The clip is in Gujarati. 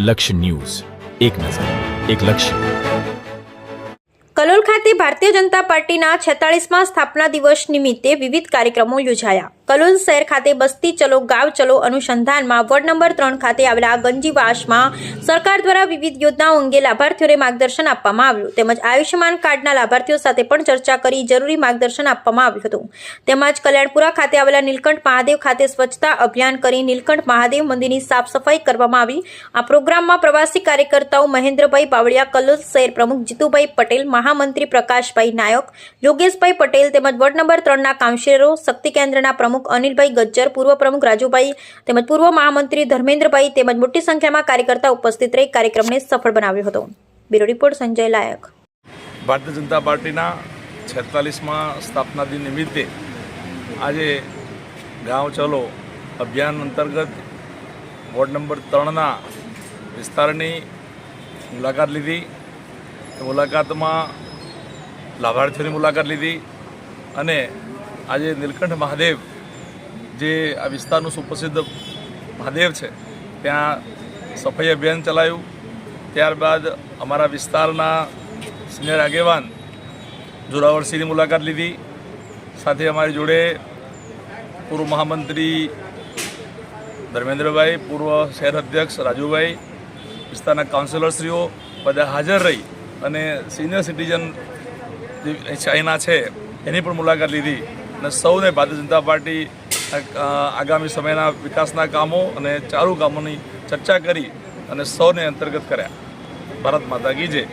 લક્ષ્ય ન્યૂઝ, એક નજર, એક લક્ષ્ય. કલોલ ખાતે ભારતીય જનતા પાર્ટીના 46મા સ્થાપના દિવસ નિમિત્તે વિવિધ કાર્યક્રમો યોજાયા. કલોલ શહેર ખાતે બસ્તી ચલો ગાંવ ચલો અનુસંધાનમાં વોર્ડ નંબર 3 ખાતે આવેલા ગંજીવાસમાં સરકાર દ્વારા વિવિધ યોજનાઓ અંગે લાભાર્થીઓને માર્ગદર્શન આપવામાં આવ્યું. તેમજ આયુષ્યમાન કાર્ડના લાભાર્થીઓ સાથે પણ ચર્ચા કરી જરૂરી માર્ગદર્શન આપવામાં આવ્યું હતું. તેમજ કલ્યાણપુરા ખાતે આવેલા નીલકંઠ મહાદેવ ખાતે સ્વચ્છતા અભિયાન કરી નીલકંઠ મહાદેવ મંદિરની સાફ સફાઈ કરવામાં આવી. આ પ્રોગ્રામમાં પ્રવાસી કાર્યકર્તાઓ મહેન્દ્રભાઈ બાવળિયા, કલોલ શહેર પ્રમુખ જીતુભાઈ પટેલ, મહામંત્રી પ્રકાશભાઈ નાયક, યોગેશભાઈ પટેલ તેમજ વોર્ડ નંબર 3ના કાઉન્સિલરો, શક્તિ કેન્દ્રના પ્રમુખ અનિલભાઈ ગજ્જર, પૂર્વ પ્રમુખ રાજુભાઈ તેમજ પૂર્વ મહામંત્રી ધર્મેન્દ્રભાઈ તેમજ મોટી સંખ્યામાં કાર્યકર્તા ઉપસ્થિત રહી કાર્યક્રમને સફળ બનાવ્યો હતો. બ્યુરો રિપોર્ટ સંજય લાયક. ભારતીય જનતા પાર્ટીના 46મા સ્થાપના દિન નિમિત્તે આજે ગાંવ ચલો અભિયાન અંતર્ગત વોર્ડ નંબર 3ના વિસ્તારની મુલાકાત લીધી. મુલાકાતમાં લાભાર્થીઓની મુલાકાત લીધી અને આજે નીલકંઠ મહાદેવ જે આ વિસ્તારનું સુપ્રસિદ્ધ મહાદેવ છે ત્યાં સફાઈ અભિયાન ચલાવ્યું. ત્યારબાદ અમારા વિસ્તારના સિનિયર આગેવાન જોરાવરસિંહની મુલાકાત લીધી. સાથે અમારી જોડે પૂર્વ મહામંત્રી ધર્મેન્દ્રભાઈ, પૂર્વ શહેર અધ્યક્ષ રાજુભાઈ, વિસ્તારના કાઉન્સિલરશ્રીઓ બધા હાજર રહી અને સિનિયર સિટીઝન જે ચાઇના છે એની પણ મુલાકાત લીધી અને સૌને ભારતીય જનતા પાર્ટી આગામી સમયના વિકાસના કામો અને ચાલુ કામોની ચર્ચા કરી અને સૌને અંતર્ગત કર્યા. ભારત માતા કી જય.